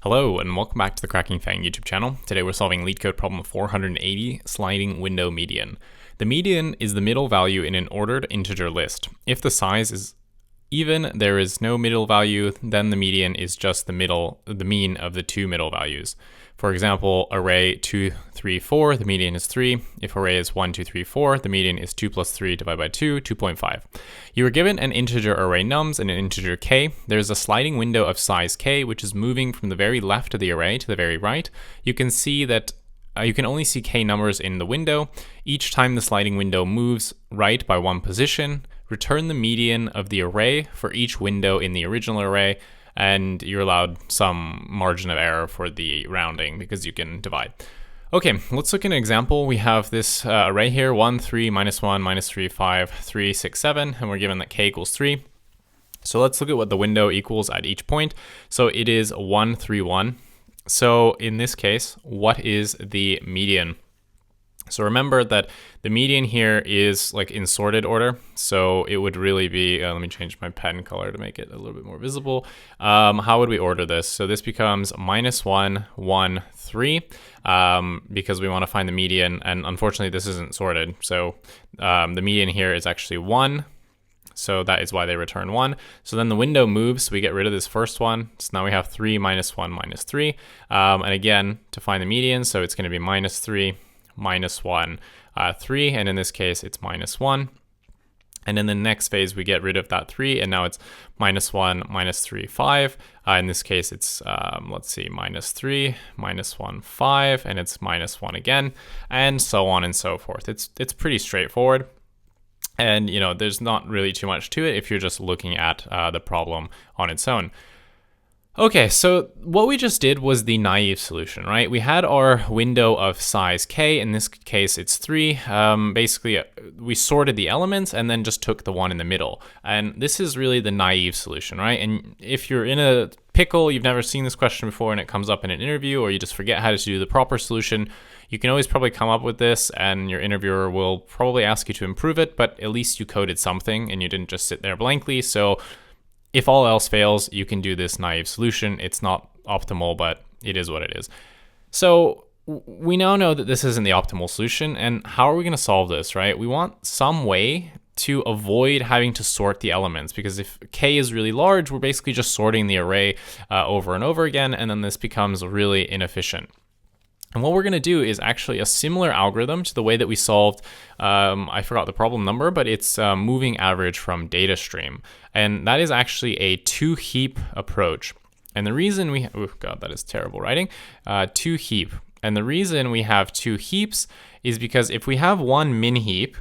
Hello and welcome back to the Cracking FAANG YouTube channel. Today we're solving Leetcode problem 480, sliding window median. The median is the middle value in an ordered integer list. If the size is even, there is no middle value, then the median is just the mean of the two middle values. For example, array 2, 3, 4, the median is 3. If array is 1, 2, 3, 4, the median is 2 plus 3 divided by 2, 2.5. You are given an integer array nums and an integer k. There's a sliding window of size k, which is moving from the very left of the array to the very right. You can see that you can only see k numbers in the window. Each time the sliding window moves right by one position, return the median of the array for each window in the original array, and you're allowed some margin of error for the rounding because you can divide. Okay, let's look at an example. We have this array here, 1, 3, minus 1, minus 3, 5, 3, 6, 7, and we're given that k equals 3. So let's look at what the window equals at each point. So it is 1, 3, 1. So in this case, what is the median? So remember that the median here is like in sorted order. So it would really be, let me change my pen color to make it a little bit more visible. How would we order this? So this becomes minus 1, 1, 3, because we want to find the median. And unfortunately, this isn't sorted. So the median here is actually 1. So that is why they return 1. So then the window moves, so we get rid of this first one. So now we have 3 minus 1 minus 3. And again, to find the median, so it's going to be minus 3, minus 1, 3, and in this case it's minus 1. And in the next phase we get rid of that 3, and now it's minus 1, minus 3, 5. In this case it's, let's see, minus 3, minus 1, 5, and it's minus 1 again, and so on and so forth. It's pretty straightforward. And, you know, there's not really too much to it if you're just looking at the problem on its own. Okay, so what we just did was the naive solution, right? We had our window of size k. In this case, it's 3. Basically, we sorted the elements and then just took the one in the middle. And this is really the naive solution, right? And if you're in a pickle, you've never seen this question before, and it comes up in an interview, or you just forget how to do the proper solution, you can always probably come up with this, and your interviewer will probably ask you to improve it, but at least you coded something and you didn't just sit there blankly. So if all else fails, you can do this naive solution. It's not optimal, but it is what it is. So we now know that this isn't the optimal solution, and how are we going to solve this, right? We want some way to avoid having to sort the elements, because if k is really large, we're basically just sorting the array over and over again, and then this becomes really inefficient. And what we're going to do is actually a similar algorithm to the way that we solved, I forgot the problem number, but it's moving average from data stream. And that is actually a two-heap approach. And the reason we, oh God, that is terrible writing, two-heap. And the reason we have two heaps is because if we have one min heap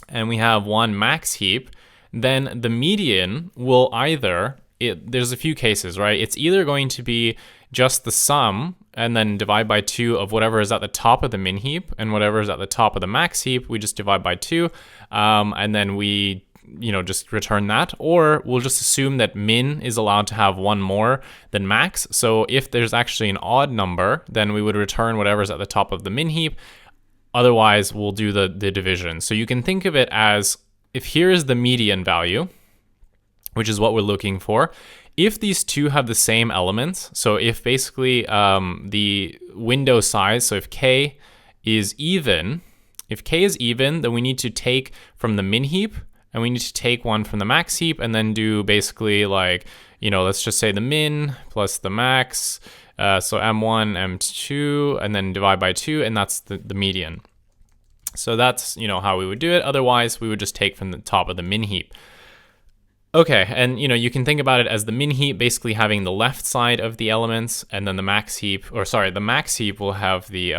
and we have one max heap, then the median will either, there's a few cases, right? It's either going to be just the sum and then divide by 2 of whatever is at the top of the min heap, and whatever is at the top of the max heap, we just divide by 2, and then we, you know, just return that. Or we'll just assume that min is allowed to have one more than max. So if there's actually an odd number, then we would return whatever's at the top of the min heap. Otherwise, we'll do the division. So you can think of it as, if here is the median value, which is what we're looking for, if these two have the same elements, so if basically the window size, so if k is even, then we need to take from the min heap, and we need to take one from the max heap, and then do basically like, you know, let's just say the min plus the max, so m1, m2, and then divide by 2, and that's the median. So that's, you know, how we would do it. Otherwise, we would just take from the top of the min heap. Okay, and you know, you can think about it as the min heap basically having the left side of the elements, and then the max heap, or sorry, the max heap will have the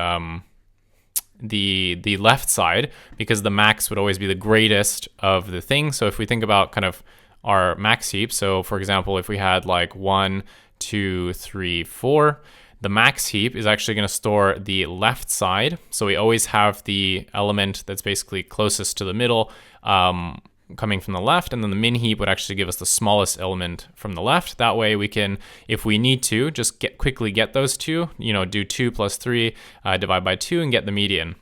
left side, because the max would always be the greatest of the thing. So if we think about kind of our max heap, so for example, if we had like 1, 2, 3, 4, the max heap is actually going to store the left side. So we always have the element that's basically closest to the middle, coming from the left, and then the min heap would actually give us the smallest element from the left. That way we can, if we need to, just quickly get those two, you know, do 2 plus 3, divide by 2, and get the median.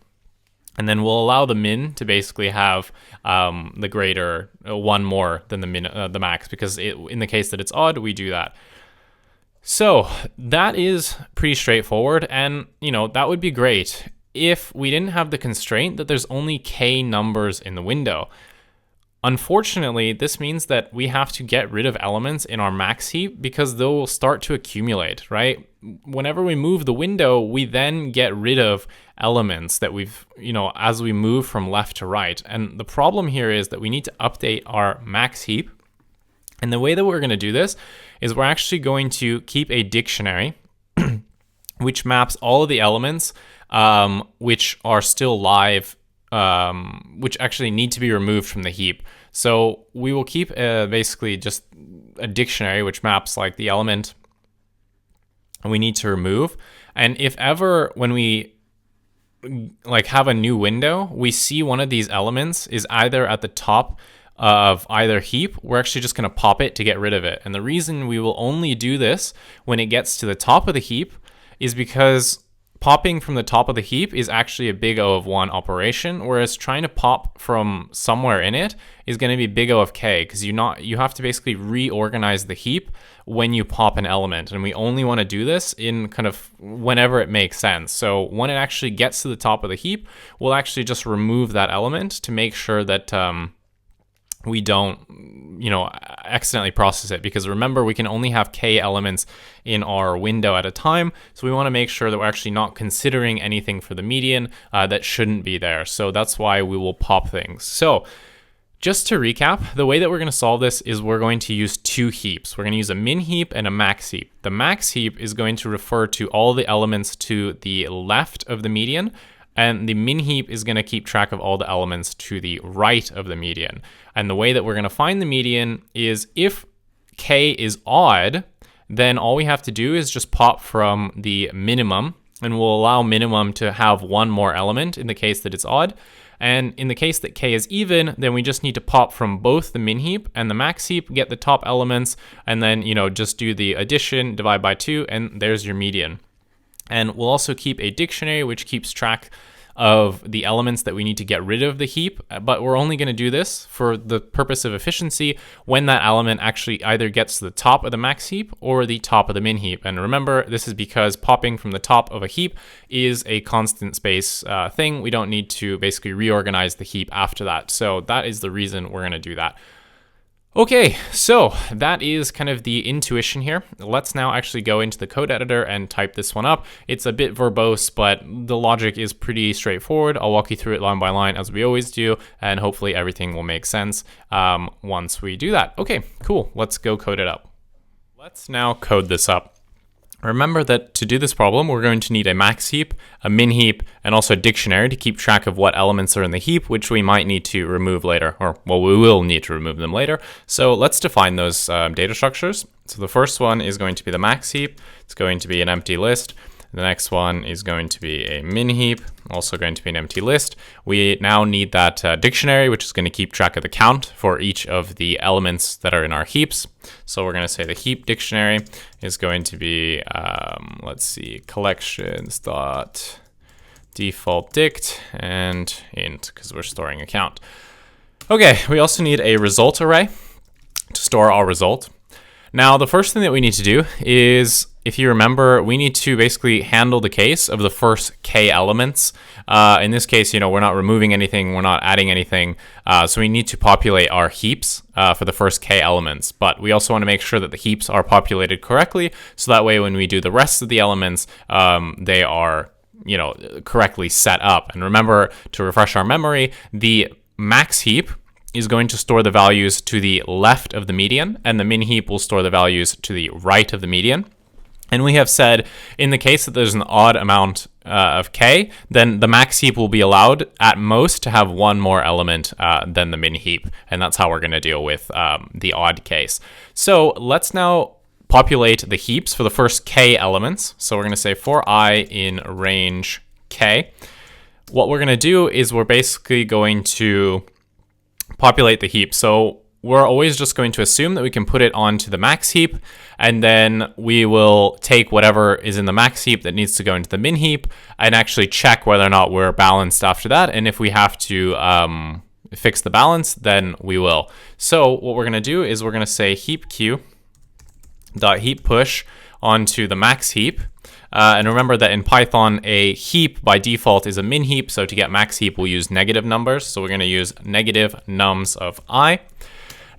And then we'll allow the min to basically have the greater one more than the max, because in the case that it's odd, we do that. So that is pretty straightforward, and that would be great if we didn't have the constraint that there's only k numbers in the window. Unfortunately, this means that we have to get rid of elements in our max heap because they'll start to accumulate, right? Whenever we move the window, we then get rid of elements that we've, as we move from left to right. And the problem here is that we need to update our max heap. And the way that we're going to do this is we're actually going to keep a dictionary which maps all of the elements which are still live, which actually need to be removed from the heap. So we will keep basically just a dictionary which maps like the element we need to remove. And if ever when we have a new window, we see one of these elements is either at the top of either heap, we're actually just going to pop it to get rid of it. And the reason we will only do this when it gets to the top of the heap is because popping from the top of the heap is actually a big O of 1 operation, whereas trying to pop from somewhere in it is going to be big O of k, because you have to basically reorganize the heap when you pop an element, and we only want to do this in kind of whenever it makes sense. So when it actually gets to the top of the heap, we'll actually just remove that element to make sure that we don't, accidentally process it, because remember, we can only have k elements in our window at a time. So we want to make sure that we're actually not considering anything for the median that shouldn't be there. So that's why we will pop things. So just to recap, the way that we're going to solve this is we're going to use two heaps. We're going to use a min heap and a max heap. The max heap is going to refer to all the elements to the left of the median, and the min heap is going to keep track of all the elements to the right of the median. And the way that we're going to find the median is if k is odd, then all we have to do is just pop from the minimum, and we'll allow minimum to have one more element in the case that it's odd. And in the case that k is even, then we just need to pop from both the min heap and the max heap, get the top elements, and then, just do the addition, divide by 2, and there's your median. And we'll also keep a dictionary which keeps track of the elements that we need to get rid of the heap, but we're only going to do this for the purpose of efficiency when that element actually either gets to the top of the max heap or the top of the min heap. And remember, this is because popping from the top of a heap is a constant space thing. We don't need to basically reorganize the heap after that. So that is the reason we're going to do that. Okay, so that is kind of the intuition here. Let's now actually go into the code editor and type this one up. It's a bit verbose, but the logic is pretty straightforward. I'll walk you through it line by line as we always do, and hopefully everything will make sense once we do that. Okay, cool. Let's go code it up. Let's now code this up. Remember that to do this problem, we're going to need a max heap, a min heap, and also a dictionary to keep track of what elements are in the heap, which we might need to remove later, or well, we will need to remove them later. So let's define those data structures. So the first one is going to be the max heap. It's going to be an empty list. The next one is going to be a min heap, also going to be an empty list. We now need that dictionary, which is going to keep track of the count for each of the elements that are in our heaps. So we're going to say the heap dictionary is going to be, let's see, collections dot default dict and int, because we're storing a count. Okay, we also need a result array to store our result. Now, the first thing that we need to do is, if you remember, we need to basically handle the case of the first k elements. In this case, we're not removing anything, we're not adding anything, so we need to populate our heaps for the first k elements. But we also want to make sure that the heaps are populated correctly, so that way when we do the rest of the elements, they are, correctly set up. And remember, to refresh our memory, the max heap is going to store the values to the left of the median, and the min heap will store the values to the right of the median. And we have said, in the case that there's an odd amount of k, then the max heap will be allowed at most to have one more element than the min heap. And that's how we're going to deal with the odd case. So let's now populate the heaps for the first k elements. So we're going to say for I in range k. What we're going to do is we're basically going to populate the heap. So we're always just going to assume that we can put it onto the max heap, and then we will take whatever is in the max heap that needs to go into the min heap and actually check whether or not we're balanced after that. And if we have to fix the balance, then we will. So what we're going to do is we're going to say heap q dot heap push onto the max heap. And remember that in Python, a heap by default is a min heap. So to get max heap, we'll use negative numbers. So we're going to use negative nums of I.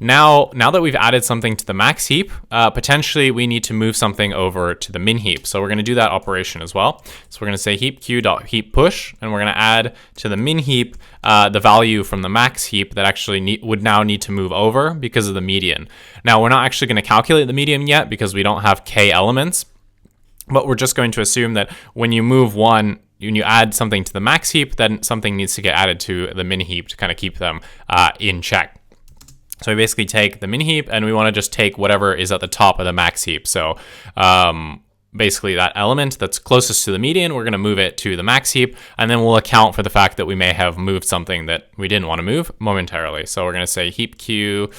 Now that we've added something to the max heap, potentially we need to move something over to the min heap. So we're going to do that operation as well. So we're going to say heap q.heap push, and we're going to add to the min heap the value from the max heap that actually would now need to move over because of the median. Now we're not actually going to calculate the median yet because we don't have k elements, but we're just going to assume that when you move one, when you add something to the max heap, then something needs to get added to the min heap to kind of keep them in check. So we basically take the min heap and we want to just take whatever is at the top of the max heap. So basically that element that's closest to the median, we're going to move it to the max heap, and then we'll account for the fact that we may have moved something that we didn't want to move momentarily. So we're going to say heap q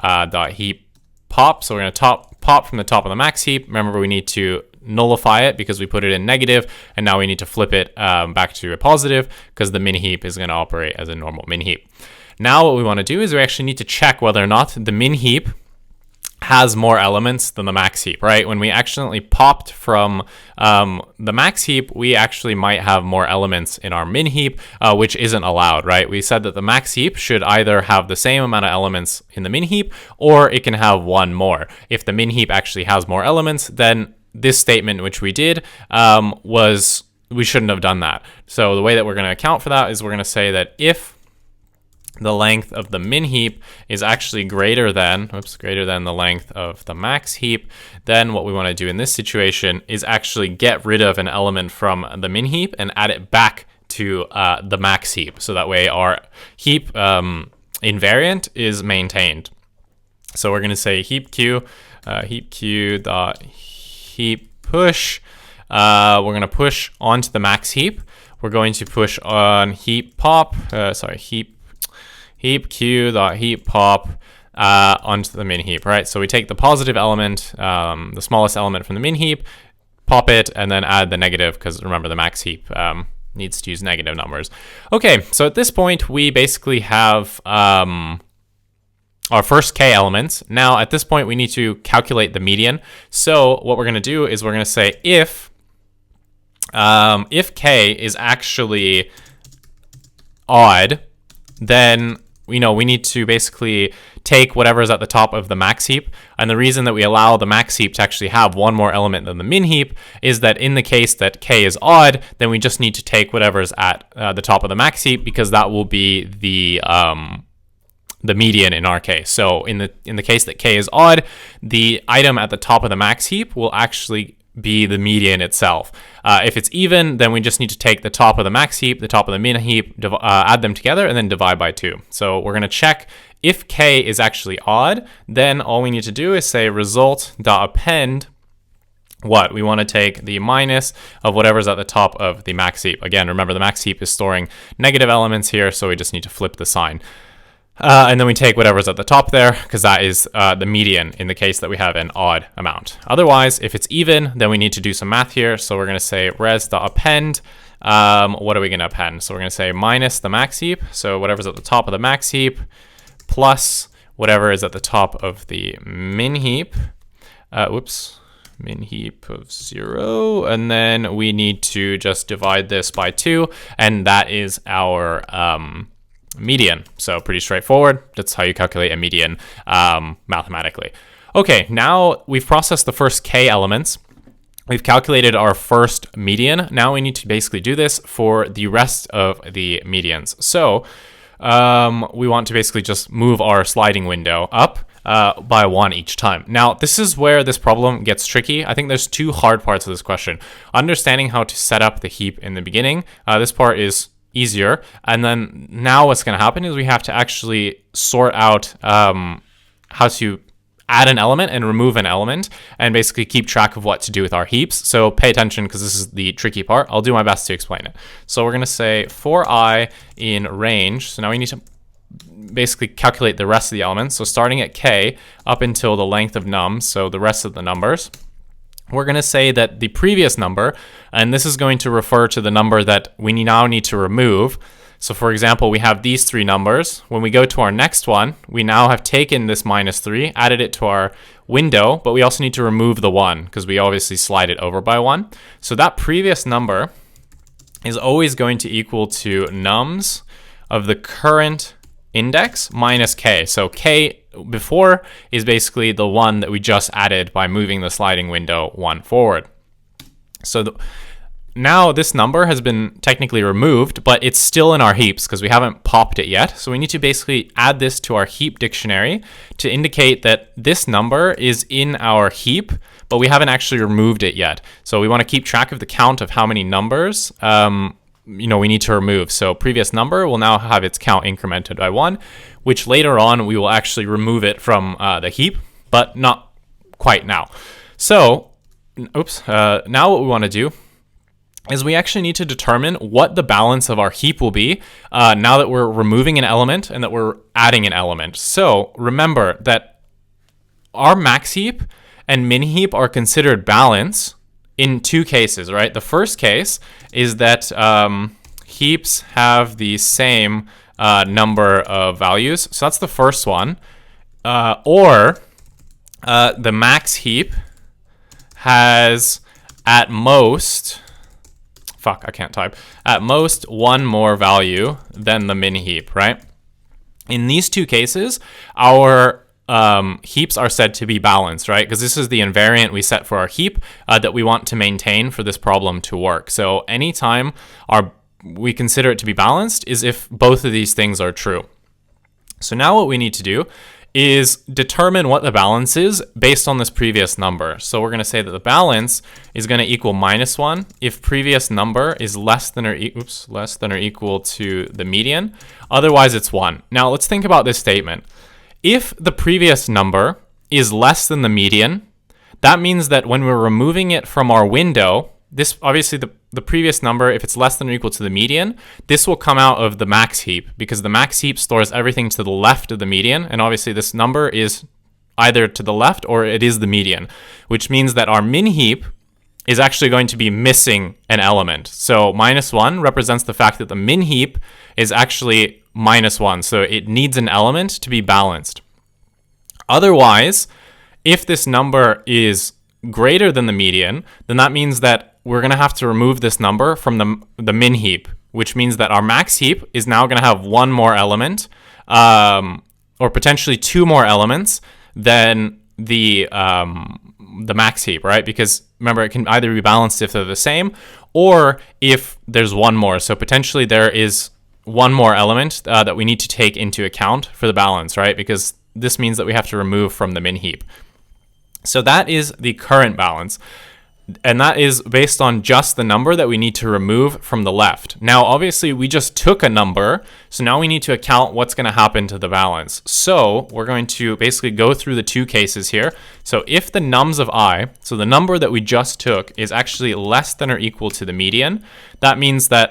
dot heap pop. So we're going to pop from the top of the max heap. Remember, we need to nullify it because we put it in negative, and now we need to flip it back to a positive because the min heap is going to operate as a normal min heap. Now what we want to do is we actually need to check whether or not the min heap has more elements than the max heap, right? When we accidentally popped from the max heap, we actually might have more elements in our min heap, which isn't allowed, right? We said that the max heap should either have the same amount of elements in the min heap, or it can have one more. If the min heap actually has more elements, then this statement, which we did, we shouldn't have done that. So the way that we're going to account for that is we're going to say that if the length of the min heap is actually greater than the length of the max heap, then what we want to do in this situation is actually get rid of an element from the min heap and add it back to the max heap. So that way our heap invariant is maintained. So we're going to say heap q dot heap push. We're going to push onto the max heap. We're going to push on heap pop. Heap q dot heap pop onto the min heap, right? So we take the positive element, the smallest element from the min heap, pop it, and then add the negative, because remember the max heap needs to use negative numbers. Okay, so at this point we basically have our first k elements. Now at this point we need to calculate the median. So what we're going to do is we're going to say if k is actually odd, then we need to basically take whatever is at the top of the max heap. And the reason that we allow the max heap to actually have one more element than the min heap is that in the case that k is odd, then we just need to take whatever's at the top of the max heap, because that will be the median in our case. So in the case that k is odd, the item at the top of the max heap will actually be the median itself. If it's even, then we just need to take the top of the max heap, the top of the min heap, add them together, and then divide by 2. So we're going to check if k is actually odd. Then all we need to do is say result.append what? We want to take the minus of whatever's at the top of the max heap. Again, remember the max heap is storing negative elements here, so we just need to flip the sign. And then we take whatever's at the top there, because that is the median in the case that we have an odd amount. Otherwise, if it's even, then we need to do some math here. So we're going to say res.append. What are we going to append? So we're going to say minus the max heap. So whatever's at the top of the max heap plus whatever is at the top of the min heap. Min heap of 0. And then we need to just divide this by 2. And that is our median. So pretty straightforward. That's how you calculate a median mathematically. Okay, now we've processed the first k elements. We've calculated our first median. Now we need to basically do this for the rest of the medians. So we want to basically just move our sliding window up by 1 each time. Now, this is where this problem gets tricky. I think there's 2 hard parts of this question. Understanding how to set up the heap in the beginning. This part is easier. And then now what's going to happen is we have to actually sort out how to add an element and remove an element, and basically keep track of what to do with our heaps. So pay attention, because this is the tricky part. I'll do my best to explain it. So we're going to say for I in range. So now we need to basically calculate the rest of the elements. So starting at k up until the length of num, so the rest of the numbers. We're going to say that the previous number, and this is going to refer to the number that we now need to remove. So for example, we have these 3 numbers. When we go to our next one, we now have taken this -3, added it to our window, but we also need to remove the 1 because we obviously slide it over by 1. So that previous number is always going to equal to nums of the current index minus k. So k before is basically the 1 that we just added by moving the sliding window 1 forward. So now this number has been technically removed, but it's still in our heaps because we haven't popped it yet. So we need to basically add this to our heap dictionary to indicate that this number is in our heap, but we haven't actually removed it yet. So we want to keep track of the count of how many numbers we need to remove. So previous number will now have its count incremented by 1, which later on we will actually remove it from the heap, but not quite now. So, now what we want to do is we actually need to determine what the balance of our heap will be now that we're removing an element and that we're adding an element. So remember that our max heap and min heap are considered balance in 2 cases, right? The first case is that heaps have the same number of values. So that's the first one. Or the max heap has at most... at most 1 more value than the min heap, right? In these 2 cases, our heaps are said to be balanced, right? Because this is the invariant we set for our heap that we want to maintain for this problem to work. So anytime we consider it to be balanced is if both of these things are true. So now what we need to do is determine what the balance is based on this previous number. So we're going to say that the balance is going to equal -1 if previous number is less than or equal to the median. Otherwise, it's 1. Now let's think about this statement. If the previous number is less than the median, that means that when we're removing it from our window, this obviously the previous number, if it's less than or equal to the median, this will come out of the max heap because the max heap stores everything to the left of the median. And obviously this number is either to the left or it is the median, which means that our min heap is actually going to be missing an element. So -1 represents the fact that the min heap is actually -1. So it needs an element to be balanced. Otherwise, if this number is greater than the median, then that means that we're going to have to remove this number from the min heap, which means that our max heap is now going to have 1 more element, or potentially 2 more elements than the max heap, right? Because remember, it can either be balanced if they're the same, or if there's 1 more. So potentially there is 1 more element that we need to take into account for the balance, right? Because this means that we have to remove from the min heap. So that is the current balance. And that is based on just the number that we need to remove from the left. Now, obviously, we just took a number, so now we need to account what's going to happen to the balance. So we're going to basically go through the 2 cases here. So if the nums of I, so the number that we just took, is actually less than or equal to the median, that means that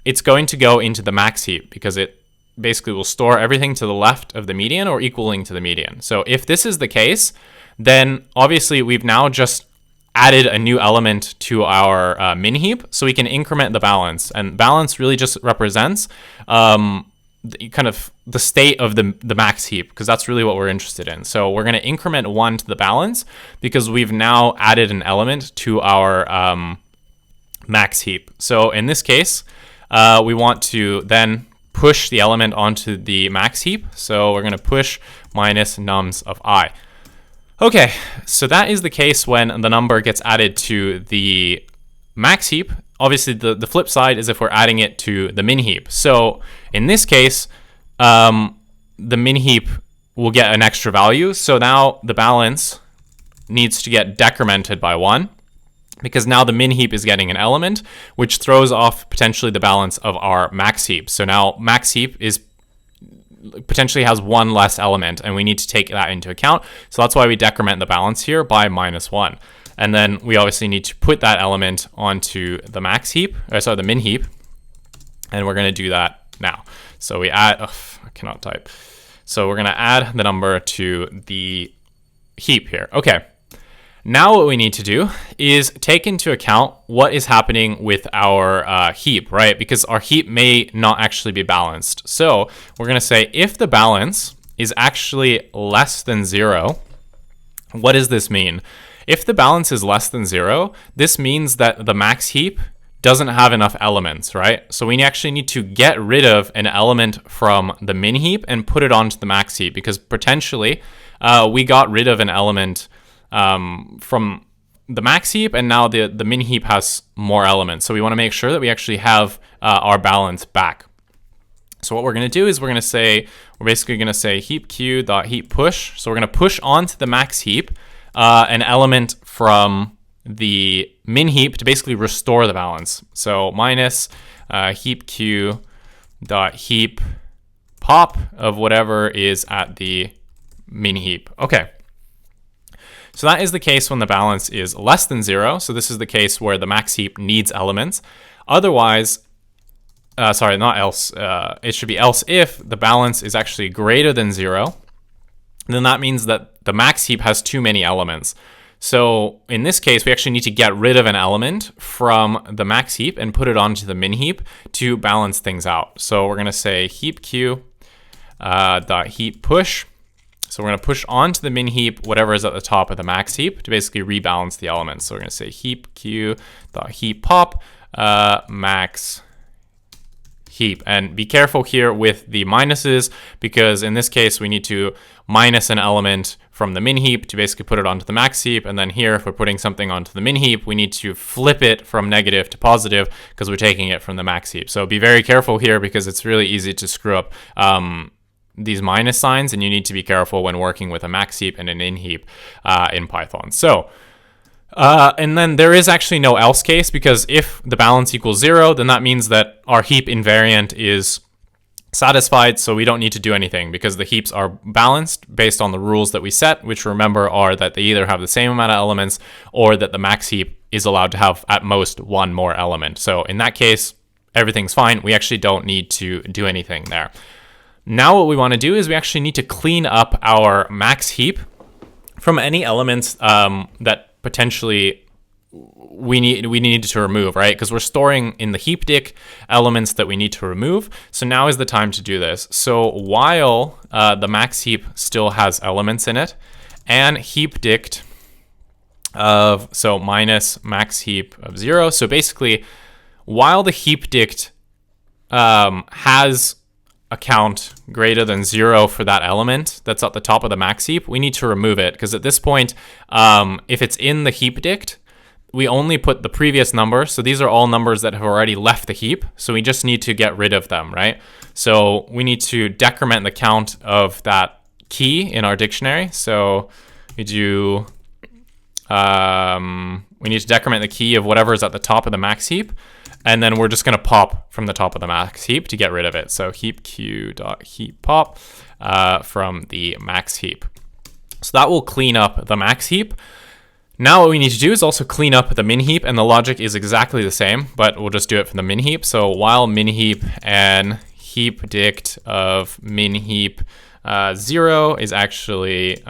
it's going to go into the max heap because it basically will store everything to the left of the median or equaling to the median. So if this is the case, then obviously we've now just added a new element to our min heap, so we can increment the balance. And balance really just represents kind of the state of the max heap, because that's really what we're interested in. So we're going to increment 1 to the balance because we've now added an element to our max heap. So in this case, we want to then push the element onto the max heap. So we're going to push minus nums of I. Okay, so that is the case when the number gets added to the max heap. Obviously, the flip side is if we're adding it to the min heap. So in this case, the min heap will get an extra value. So now the balance needs to get decremented by 1 because now the min heap is getting an element, which throws off potentially the balance of our max heap. So now max heap is potentially has 1 less element, and we need to take that into account. So that's why we decrement the balance here by -1. And then we obviously need to put that element onto the max heap, the min heap, and we're going to do that now. So we add, I cannot type. So we're going to add the number to the heap here. Okay. Now what we need to do is take into account what is happening with our heap, right? Because our heap may not actually be balanced. So we're going to say if the balance is actually less than 0, What does this mean? If the balance is less than 0, this means that the max heap doesn't have enough elements, right? So we actually need to get rid of an element from the min heap and put it onto the max heap, because potentially we got rid of an element from the max heap, and now the min heap has more elements. So we want to make sure that we actually have our balance back. So what we're going to do is we're basically going to say heap q dot heap push. So we're going to push onto the max heap an element from the min heap to basically restore the balance. So minus heap q dot heap pop of whatever is at the min heap. Okay. So that is the case when the balance is less than 0. So this is the case where the max heap needs elements. Otherwise, sorry, not else. It should be else if the balance is actually greater than 0. Then that means that the max heap has too many elements. So in this case, we actually need to get rid of an element from the max heap and put it onto the min heap to balance things out. So we're going to say heap q dot heap push. So we're going to push onto the min heap whatever is at the top of the max heap to basically rebalance the elements. So we're going to say heap q dot heap pop max heap. And be careful here with the minuses, because in this case we need to minus an element from the min heap to basically put it onto the max heap. And then here, if we're putting something onto the min heap, we need to flip it from negative to positive because we're taking it from the max heap. So be very careful here, because it's really easy to screw up these minus signs, and you need to be careful when working with a max heap and an in heap in Python. So and then there is actually no else case, because if the balance equals 0, then that means that our heap invariant is satisfied, so we don't need to do anything because the heaps are balanced based on the rules that we set, which remember are that they either have the same amount of elements or that the max heap is allowed to have at most one more element. So in that case, everything's fine. We actually don't need to do anything there. Now what we want to do is we actually need to clean up our max heap from any elements that potentially we need to remove, right? Because we're storing in the heap dict elements that we need to remove. So now is the time to do this. So while the max heap still has elements in it, and heap dict of, so minus max heap of 0. So basically, while the heap dict has a count greater than 0 for that element that's at the top of the max heap, we need to remove it, because at this point, if it's in the heap dict, we only put the previous number. So these are all numbers that have already left the heap. So we just need to get rid of them, right? So we need to decrement the count of that key in our dictionary. So we do, we need to decrement the key of whatever is at the top of the max heap. And then we're just going to pop from the top of the max heap to get rid of it. So heap q dot heap pop from the max heap. So that will clean up the max heap. Now what we need to do is also clean up the min heap, and the logic is exactly the same, but we'll just do it from the min heap. So while min heap and heap dict of min heap 0 is actually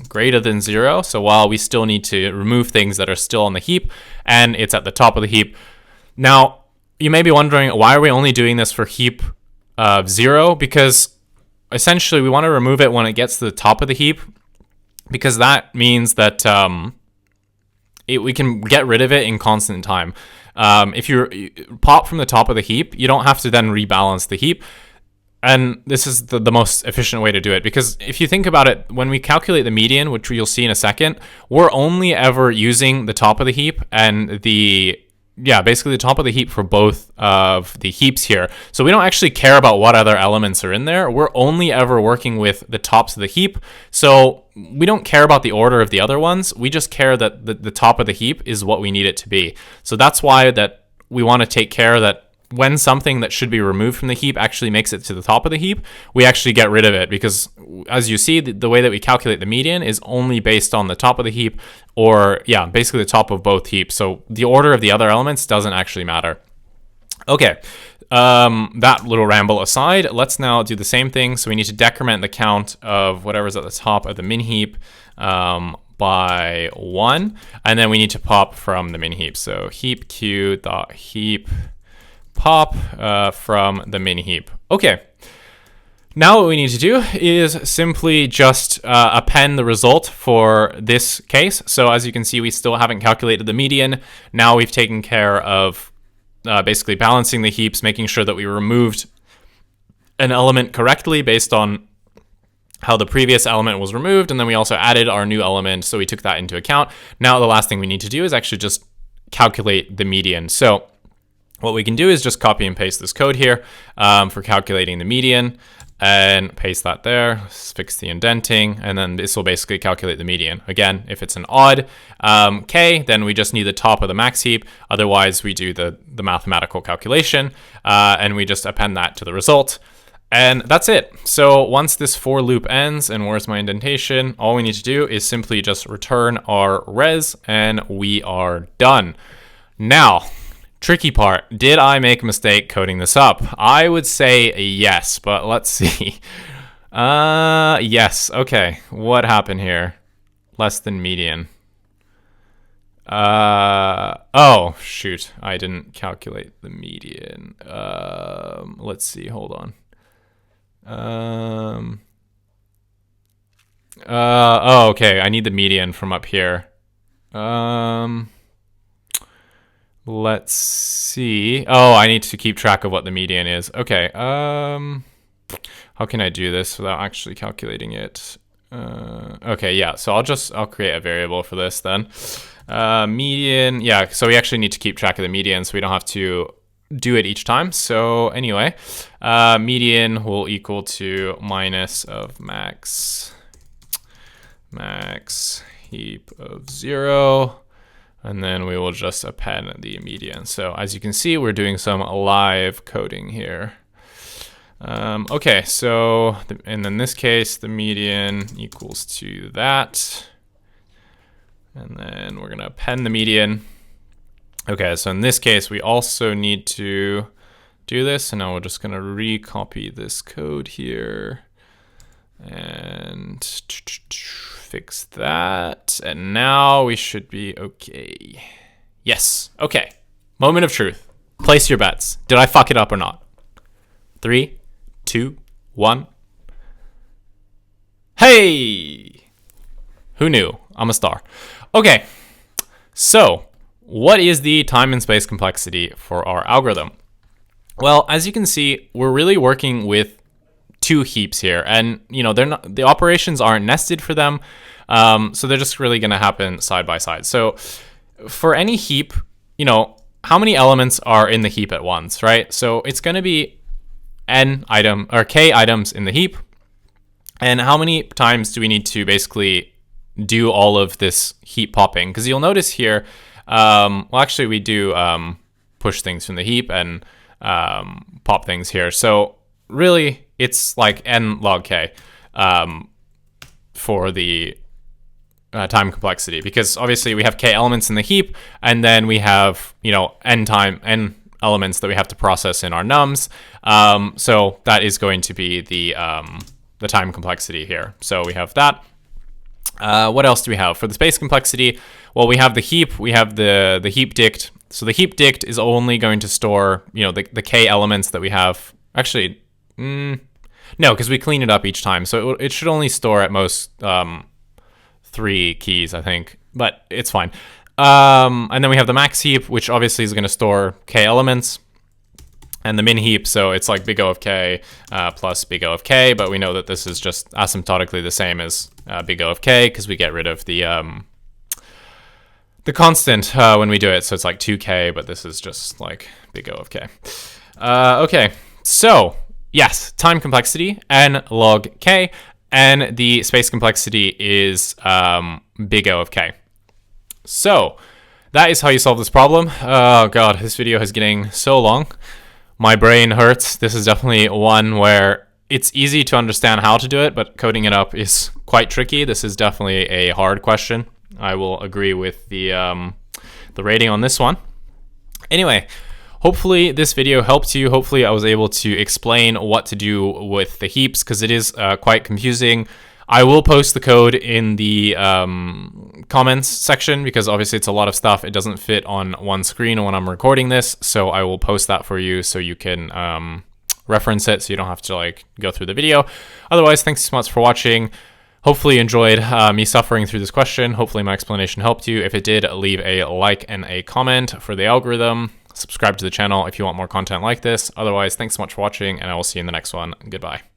greater than 0. So while we still need to remove things that are still on the heap, and it's at the top of the heap. Now, you may be wondering, why are we only doing this for heap of 0? Because essentially we want to remove it when it gets to the top of the heap, because that means that we can get rid of it in constant time. If you pop from the top of the heap, you don't have to then rebalance the heap. And this is the most efficient way to do it, because if you think about it, when we calculate the median, which you'll see in a second, we're only ever using the top of the heap and basically the top of the heap for both of the heaps here. So we don't actually care about what other elements are in there. We're only ever working with the tops of the heap. So we don't care about the order of the other ones. We just care that the top of the heap is what we need it to be. So that's why that we want to take care that when something that should be removed from the heap actually makes it to the top of the heap, we actually get rid of it, because as you see, the way that we calculate the median is only based on the top of the heap, or basically the top of both heaps. So the order of the other elements doesn't actually matter. Okay, that little ramble aside, let's now do the same thing. So we need to decrement the count of whatever's at the top of the min heap by 1, and then we need to pop from the min heap. So heap q dot heap pop from the min heap. Okay. Now what we need to do is simply just append the result for this case. So as you can see, we still haven't calculated the median. Now we've taken care of basically balancing the heaps, making sure that we removed an element correctly based on how the previous element was removed, and then we also added our new element, so we took that into account. Now the last thing we need to do is actually just calculate the median. So what we can do is just copy and paste this code here for calculating the median, and paste that there, fix the indenting, and then this will basically calculate the median. Again, if it's an odd k, then we just need the top of the max heap. Otherwise, we do the mathematical calculation, and we just append that to the result. And that's it. So once this for loop ends, and where's my indentation, all we need to do is simply just return our res, and we are done. Now, tricky part, did I make a mistake coding this up? I would say yes, but let's see. Yes, okay. What happened here? Less than median. Oh, shoot. I didn't calculate the median. Let's see, hold on. Oh, okay. I need the median from up here. Let's see. Oh, I need to keep track of what the median is. Okay. How can I do this without actually calculating it? Okay, yeah. So I'll create a variable for this then. Median. Yeah. So we actually need to keep track of the median, so we don't have to do it each time. So anyway, median will equal to minus of max heap of 0, and then we will just append the median. So as you can see, we're doing some live coding here. Okay, so and in this case, the median equals to that, and then we're gonna append the median. Okay, so in this case, we also need to do this, and now we're just gonna recopy this code here and fix that, and now we should be okay. Yes, okay. Moment of truth. Place your bets. Did I fuck it up or not? 3, 2, 1. Hey! Who knew? I'm a star. Okay, so what is the time and space complexity for our algorithm? Well, as you can see, we're really working with two heaps here, and the operations aren't nested for them, so they're just really going to happen side by side. So for any heap, how many elements are in the heap at once, right? So it's going to be k items in the heap, and how many times do we need to basically do all of this heap popping? Because you'll notice here, well, actually we do push things from the heap and pop things here. So really, it's like n log k for the time complexity, because obviously we have k elements in the heap, and then we have n elements that we have to process in our nums. So that is going to be the time complexity here. So we have that. What else do we have for the space complexity? Well, we have the heap, we have the heap dict. So the heap dict is only going to store, the k elements that we have. Actually, no, because we clean it up each time. So it should only store at most 3 keys, I think, but it's fine. And then we have the max heap, which obviously is going to store k elements, and the min heap, so it's like big O of k plus big O of k, but we know that this is just asymptotically the same as big O of k, because we get rid of the constant when we do it, so it's like 2k, but this is just like big O of k. Okay, so yes, time complexity, n log k, and the space complexity is big O of k. So that is how you solve this problem. Oh god, this video is getting so long. My brain hurts. This is definitely one where it's easy to understand how to do it, but coding it up is quite tricky. This is definitely a hard question. I will agree with the rating on this one. Anyway, hopefully this video helped you. Hopefully I was able to explain what to do with the heaps, because it is quite confusing. I will post the code in the comments section, because obviously it's a lot of stuff. It doesn't fit on one screen when I'm recording this, so I will post that for you so you can reference it so you don't have to like go through the video. Otherwise, thanks so much for watching. Hopefully you enjoyed me suffering through this question. Hopefully my explanation helped you. If it did, leave a like and a comment for the algorithm. Subscribe to the channel if you want more content like this. Otherwise, thanks so much for watching, and I will see you in the next one. Goodbye.